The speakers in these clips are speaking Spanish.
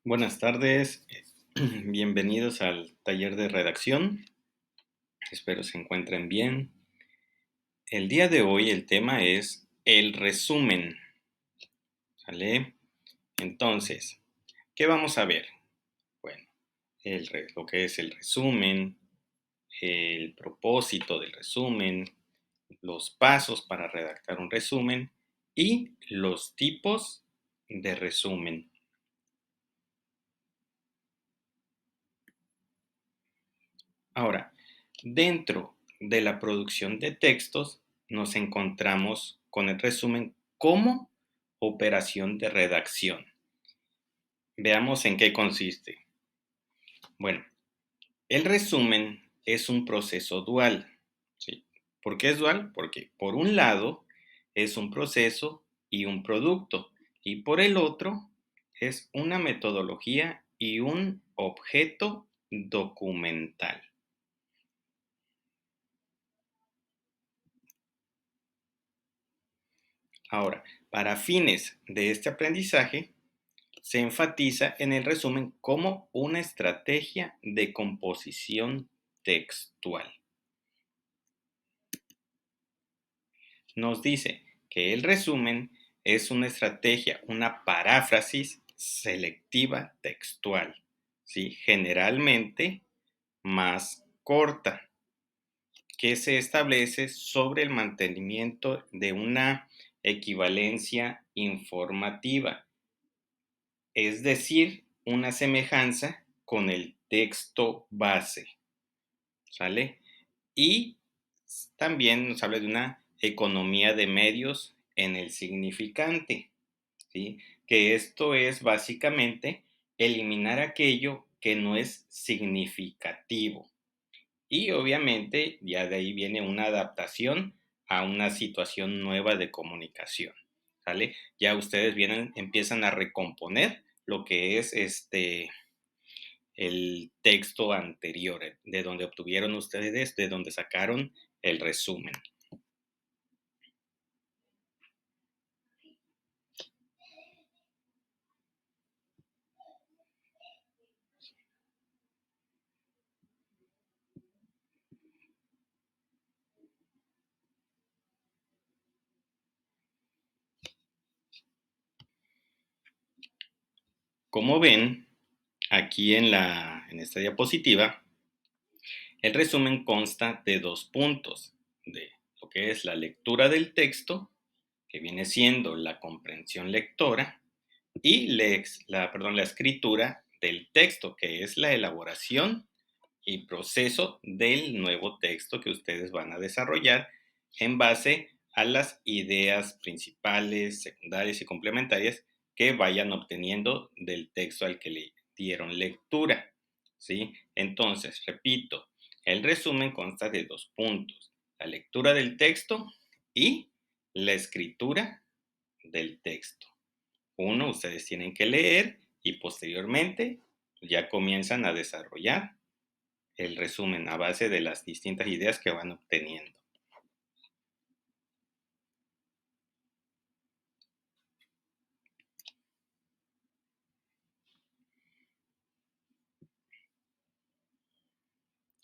Buenas tardes, bienvenidos al taller de redacción. Espero se encuentren bien. El día de hoy el tema es el resumen, ¿sale? Entonces, ¿qué vamos a ver? Bueno, lo que es el resumen, el propósito del resumen, los pasos para redactar un resumen y los tipos de resumen. Ahora, dentro de la producción de textos nos encontramos con el resumen como operación de redacción. Veamos en qué consiste. Bueno, el resumen es un proceso dual, ¿sí? ¿Por qué es dual? Porque por un lado es un proceso y un producto, y por el otro es una metodología y un objeto documental. Ahora, para fines de este aprendizaje, se enfatiza en el resumen como una estrategia de composición textual. Nos dice que el resumen es una estrategia, una paráfrasis selectiva textual, ¿sí? Generalmente más corta, que se establece sobre el mantenimiento de una equivalencia informativa, es decir, una semejanza con el texto base, ¿sale? Y también nos habla de una economía de medios en el significante, ¿sí? Que esto es básicamente eliminar aquello que no es significativo. Y obviamente ya de ahí viene una adaptación a una situación nueva de comunicación, ¿sale? Ya ustedes empiezan a recomponer lo que es el texto anterior, de donde obtuvieron ustedes, de donde sacaron el resumen. Como ven, aquí en esta diapositiva, el resumen consta de dos puntos, de lo que es la lectura del texto, que viene siendo la comprensión lectora, y la escritura del texto, que es la elaboración y proceso del nuevo texto que ustedes van a desarrollar en base a las ideas principales, secundarias y complementarias que vayan obteniendo del texto al que le dieron lectura, ¿sí? Entonces, repito, el resumen consta de dos puntos: la lectura del texto y la escritura del texto. Uno, ustedes tienen que leer y posteriormente ya comienzan a desarrollar el resumen a base de las distintas ideas que van obteniendo.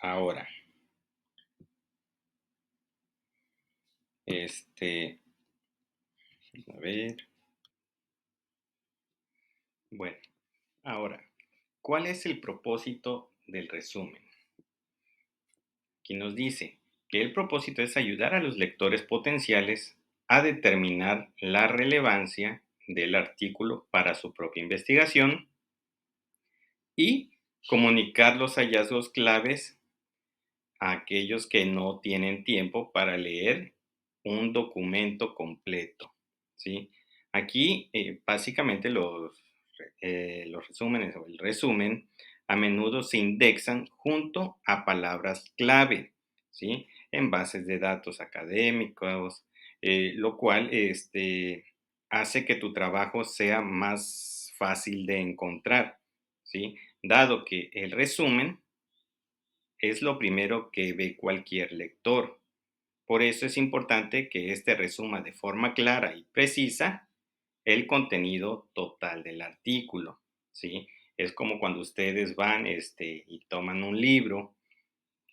Ahora, a ver, bueno, ahora, ¿cuál es el propósito del resumen? Aquí nos dice que el propósito es ayudar a los lectores potenciales a determinar la relevancia del artículo para su propia investigación y comunicar los hallazgos claves a aquellos que no tienen tiempo para leer un documento completo, ¿sí? Aquí, básicamente los resúmenes o el resumen a menudo se indexan junto a palabras clave, ¿sí? En bases de datos académicos, lo cual hace que tu trabajo sea más fácil de encontrar, ¿sí? Dado que el resumen es lo primero que ve cualquier lector. Por eso es importante que éste resuma de forma clara y precisa el contenido total del artículo, ¿sí? Es como cuando ustedes van, y toman un libro,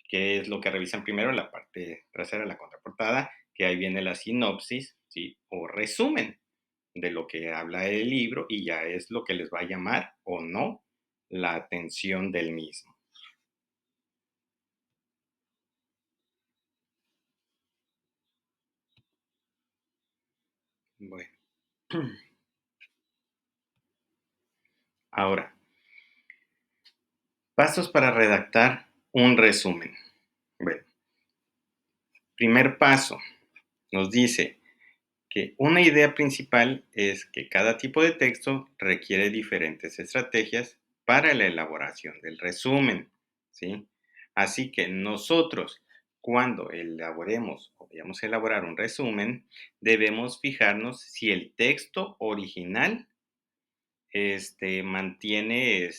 ¿qué es lo que revisan primero? La parte trasera, la contraportada, que ahí viene la sinopsis, ¿sí? O resumen de lo que habla el libro y ya es lo que les va a llamar o no la atención del mismo. Bueno, ahora, pasos para redactar un resumen. Bueno, primer paso, nos dice que una idea principal es que cada tipo de texto requiere diferentes estrategias para la elaboración del resumen, ¿sí? Así que nosotros, cuando elaboremos o vayamos a elaborar un resumen, debemos fijarnos si el texto original mantiene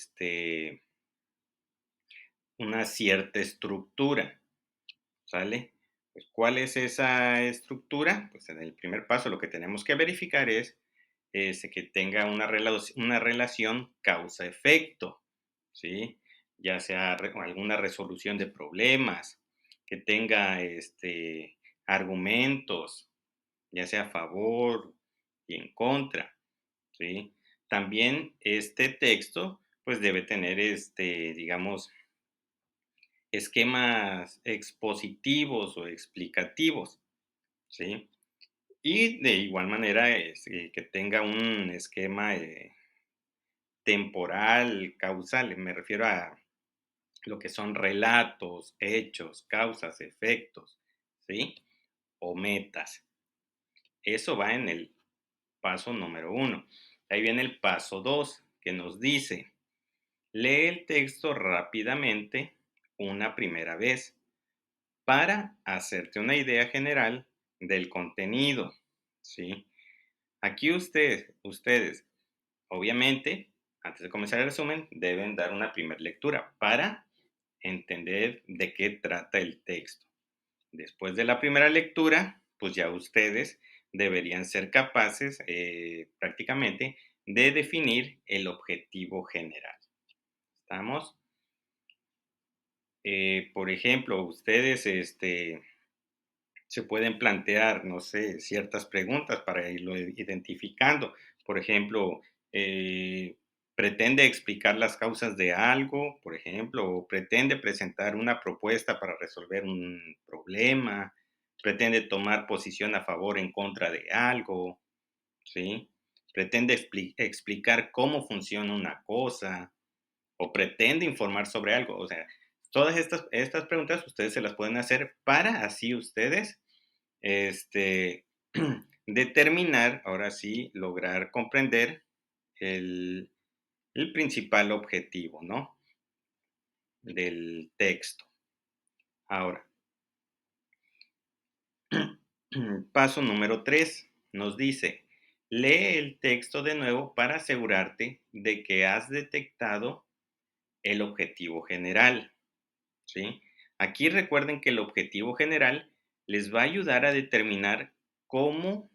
una cierta estructura, ¿sale? Pues, ¿cuál es esa estructura? Pues en el primer paso lo que tenemos que verificar es que tenga una relación causa-efecto, ¿sí? Ya sea alguna resolución de problemas, que tenga argumentos, ya sea a favor y en contra, ¿sí? También este texto pues debe tener digamos, esquemas expositivos o explicativos, ¿sí? Y de igual manera, que tenga un esquema, temporal, causal, me refiero a lo que son relatos, hechos, causas, efectos, ¿sí? O metas. Eso va en el paso número uno. Ahí viene el paso 2 que nos dice, lee el texto rápidamente una primera vez para hacerte una idea general del contenido, ¿sí? Aquí ustedes, obviamente, antes de comenzar el resumen, deben dar una primera lectura para entender de qué trata el texto. Después de la primera lectura, pues ya ustedes deberían ser capaces prácticamente de definir el objetivo general. ¿Estamos? Por ejemplo, ustedes se pueden plantear, no sé, ciertas preguntas para irlo identificando. Por ejemplo, eh, ¿pretende explicar las causas de algo? Por ejemplo, o pretende presentar una propuesta para resolver un problema, pretende tomar posición a favor o en contra de algo, ¿sí? Pretende explicar cómo funciona una cosa o pretende informar sobre algo. O sea, todas estas preguntas ustedes se las pueden hacer para así ustedes este, determinar, ahora sí, lograr comprender el, el principal objetivo, ¿no? Del texto. Ahora, paso número 3 nos dice, lee el texto de nuevo para asegurarte de que has detectado el objetivo general, ¿sí? Aquí recuerden que el objetivo general les va a ayudar a determinar cómo,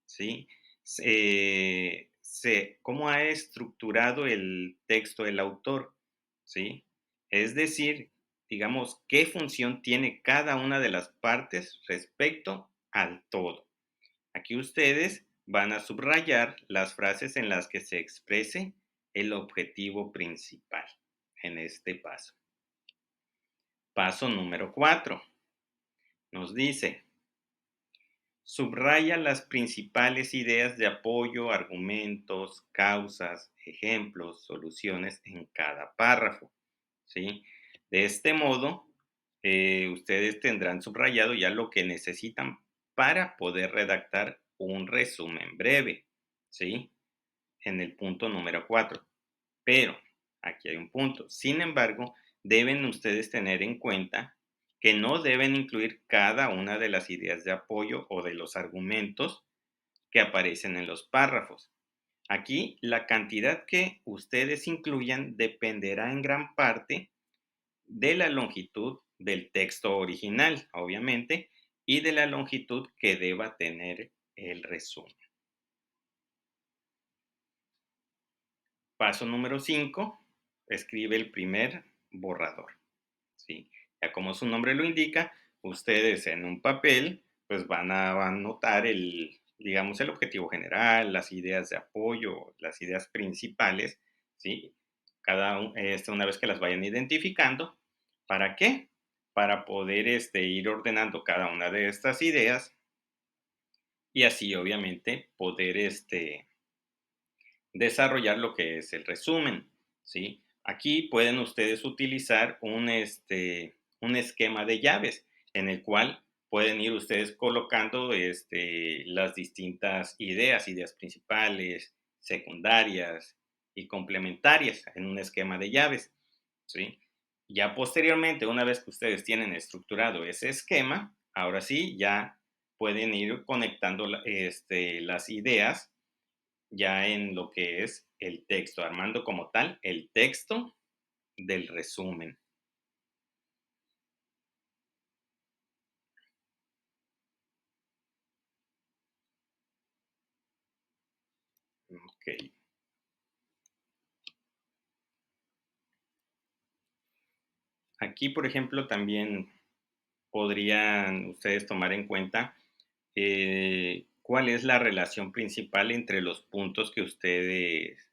¿sí? Cómo ha estructurado el texto el autor, ¿sí? Es decir, digamos, qué función tiene cada una de las partes respecto al todo. Aquí ustedes van a subrayar las frases en las que se exprese el objetivo principal en este paso. Paso número 4 nos dice, subraya las principales ideas de apoyo, argumentos, causas, ejemplos, soluciones en cada párrafo, ¿sí? De este modo, ustedes tendrán subrayado ya lo que necesitan para poder redactar un resumen breve, ¿sí? En el punto número 4. Pero aquí hay un punto. Sin embargo, deben ustedes tener en cuenta que no deben incluir cada una de las ideas de apoyo o de los argumentos que aparecen en los párrafos. Aquí la cantidad que ustedes incluyan dependerá en gran parte de la longitud del texto original, obviamente, y de la longitud que deba tener el resumen. Paso número 5 escribe el primer borrador, ¿sí? Ya como su nombre lo indica, ustedes en un papel, pues van a anotar el, digamos, el objetivo general, las ideas de apoyo, las ideas principales, ¿sí? Una vez que las vayan identificando, ¿para qué? Para poder ir ordenando cada una de estas ideas y así obviamente poder desarrollar lo que es el resumen, ¿sí? Aquí pueden ustedes utilizar un esquema de llaves en el cual pueden ir ustedes colocando las distintas ideas, ideas principales, secundarias y complementarias en un esquema de llaves, ¿sí? Ya posteriormente, una vez que ustedes tienen estructurado ese esquema, ahora sí ya pueden ir conectando las ideas ya en lo que es el texto, armando como tal el texto del resumen. Ok. Aquí, por ejemplo, también podrían ustedes tomar en cuenta cuál es la relación principal entre los puntos que ustedes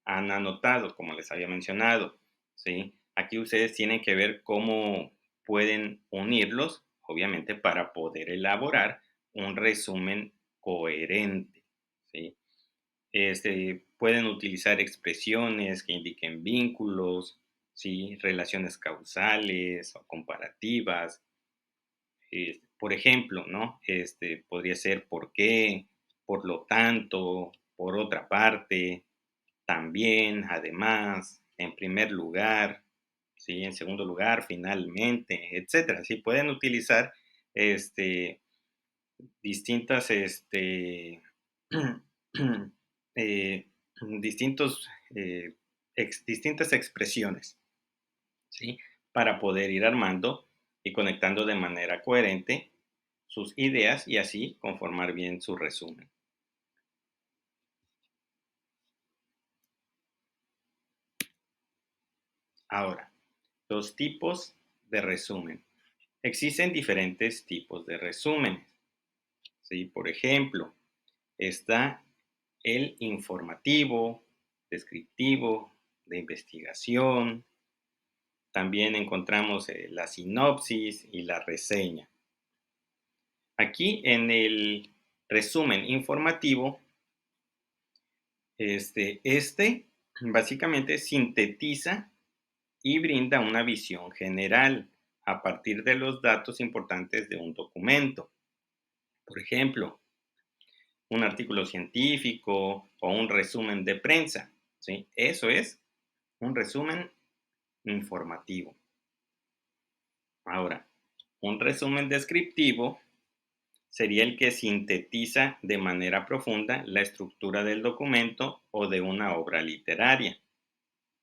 han anotado, como les había mencionado, ¿sí? Aquí ustedes tienen que ver cómo pueden unirlos, obviamente, para poder elaborar un resumen coherente, ¿sí? Pueden utilizar expresiones que indiquen vínculos, ¿sí? Relaciones causales o comparativas. Por ejemplo, ¿no? Podría ser por qué, por lo tanto, por otra parte, también, además, en primer lugar, ¿sí? En segundo lugar, finalmente, etcétera. Sí, pueden utilizar este, distintas, eh, distintos, distintas expresiones, ¿sí? Para poder ir armando y conectando de manera coherente sus ideas y así conformar bien su resumen. Ahora, los tipos de resumen. Existen diferentes tipos de resúmenes, ¿sí? Por ejemplo, está el informativo, descriptivo, de investigación. También encontramos la sinopsis y la reseña. Aquí en el resumen informativo, básicamente sintetiza y brinda una visión general a partir de los datos importantes de un documento. Por ejemplo, un artículo científico o un resumen de prensa, ¿sí? Eso es un resumen informativo. Ahora, un resumen descriptivo sería el que sintetiza de manera profunda la estructura del documento o de una obra literaria.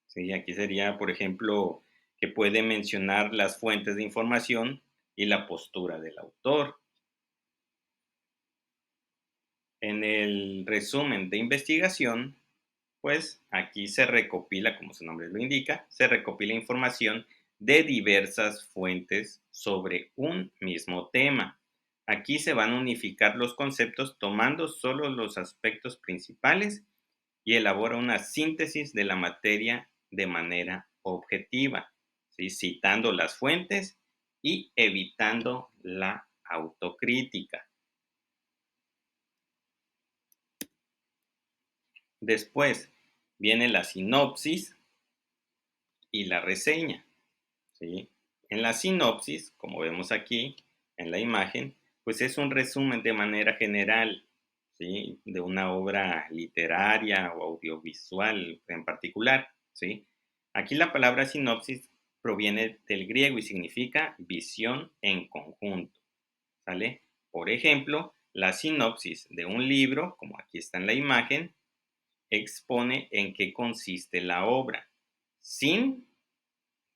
¿Sí? Aquí sería, por ejemplo, que puede mencionar las fuentes de información y la postura del autor. En el resumen de investigación, pues aquí se recopila, como su nombre lo indica, se recopila información de diversas fuentes sobre un mismo tema. Aquí se van a unificar los conceptos tomando solo los aspectos principales y elabora una síntesis de la materia de manera objetiva, ¿sí? Citando las fuentes y evitando la autocrítica. Después viene la sinopsis y la reseña, ¿sí? En la sinopsis, como vemos aquí en la imagen, pues es un resumen de manera general, ¿sí? De una obra literaria o audiovisual en particular, ¿sí? Aquí la palabra sinopsis proviene del griego y significa visión en conjunto, ¿sale? Por ejemplo, la sinopsis de un libro, como aquí está en la imagen, expone en qué consiste la obra, sin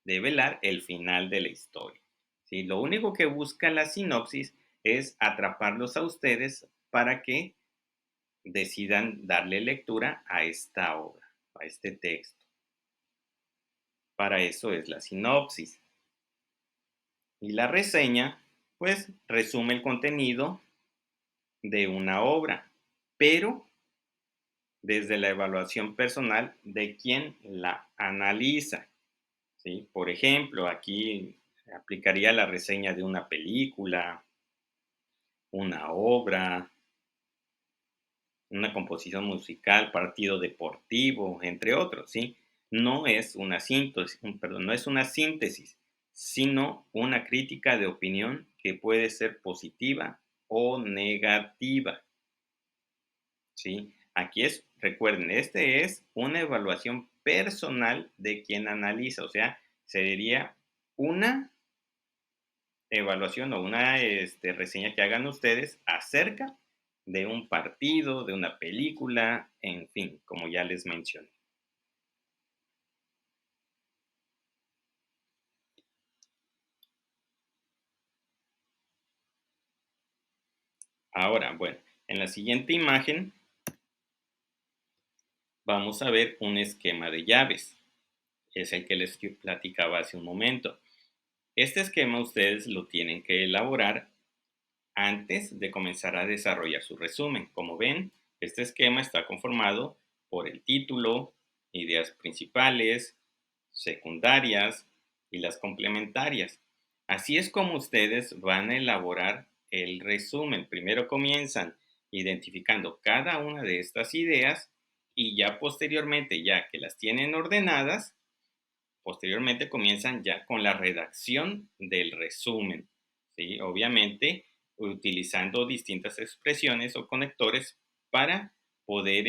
develar el final de la historia. ¿Sí? Lo único que busca la sinopsis es atraparlos a ustedes para que decidan darle lectura a esta obra, a este texto. Para eso es la sinopsis. Y la reseña, pues, resume el contenido de una obra, pero desde la evaluación personal de quien la analiza, ¿sí? Por ejemplo, aquí aplicaría la reseña de una película, una obra, una composición musical, partido deportivo, entre otros, ¿sí? No es una síntesis, perdón, no es una síntesis, sino una crítica de opinión que puede ser positiva o negativa, ¿sí? Aquí es, recuerden, este es una evaluación personal de quien analiza, o sea, sería una evaluación o una reseña que hagan ustedes acerca de un partido, de una película, en fin, como ya les mencioné. Ahora, bueno, en la siguiente imagen vamos a ver un esquema de llaves. Es el que les platicaba hace un momento. Este esquema ustedes lo tienen que elaborar antes de comenzar a desarrollar su resumen. Como ven, este esquema está conformado por el título, ideas principales, secundarias y las complementarias. Así es como ustedes van a elaborar el resumen. Primero comienzan identificando cada una de estas ideas y ya posteriormente, ya que las tienen ordenadas, posteriormente comienzan ya con la redacción del resumen, ¿sí? Obviamente utilizando distintas expresiones o conectores para poder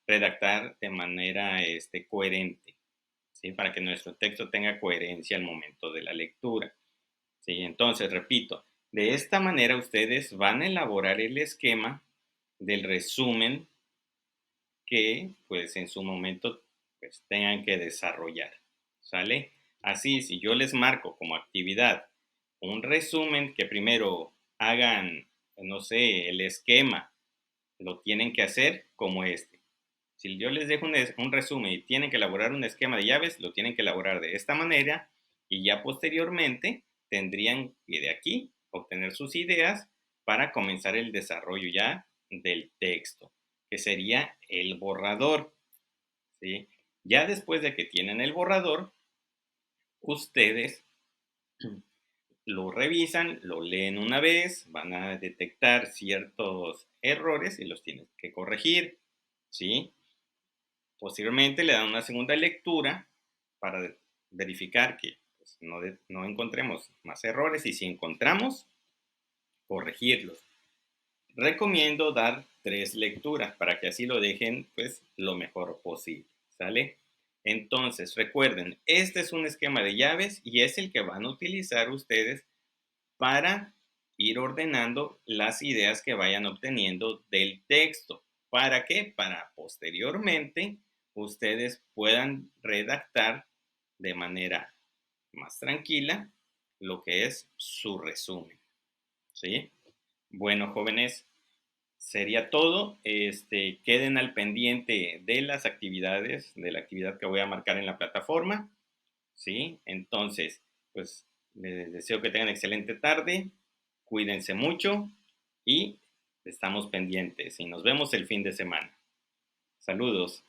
redactar de manera coherente, ¿sí? Para que nuestro texto tenga coherencia al momento de la lectura, ¿sí? Entonces, repito, de esta manera ustedes van a elaborar el esquema del resumen que pues en su momento pues tengan que desarrollar, ¿sale? Así, si yo les marco como actividad un resumen que primero hagan, no sé, el esquema, lo tienen que hacer como este. Si yo les dejo un resumen y tienen que elaborar un esquema de llaves, lo tienen que elaborar de esta manera y ya posteriormente tendrían que de aquí obtener sus ideas para comenzar el desarrollo ya del texto, que sería el borrador, ¿sí? Ya después de que tienen el borrador, ustedes lo revisan, lo leen una vez, van a detectar ciertos errores y los tienen que corregir, ¿sí? Posteriormente le dan una segunda lectura para verificar que pues, no encontremos más errores y si encontramos, corregirlos. Recomiendo dar 3 lecturas para que así lo dejen pues lo mejor posible, ¿sale? Entonces, recuerden, este es un esquema de llaves y es el que van a utilizar ustedes para ir ordenando las ideas que vayan obteniendo del texto. ¿Para qué? Para posteriormente ustedes puedan redactar de manera más tranquila lo que es su resumen, ¿sí? Bueno, jóvenes, sería todo. Queden al pendiente de las actividades, de la actividad que voy a marcar en la plataforma, ¿sí? Entonces, pues les deseo que tengan excelente tarde, cuídense mucho y estamos pendientes y nos vemos el fin de semana. Saludos.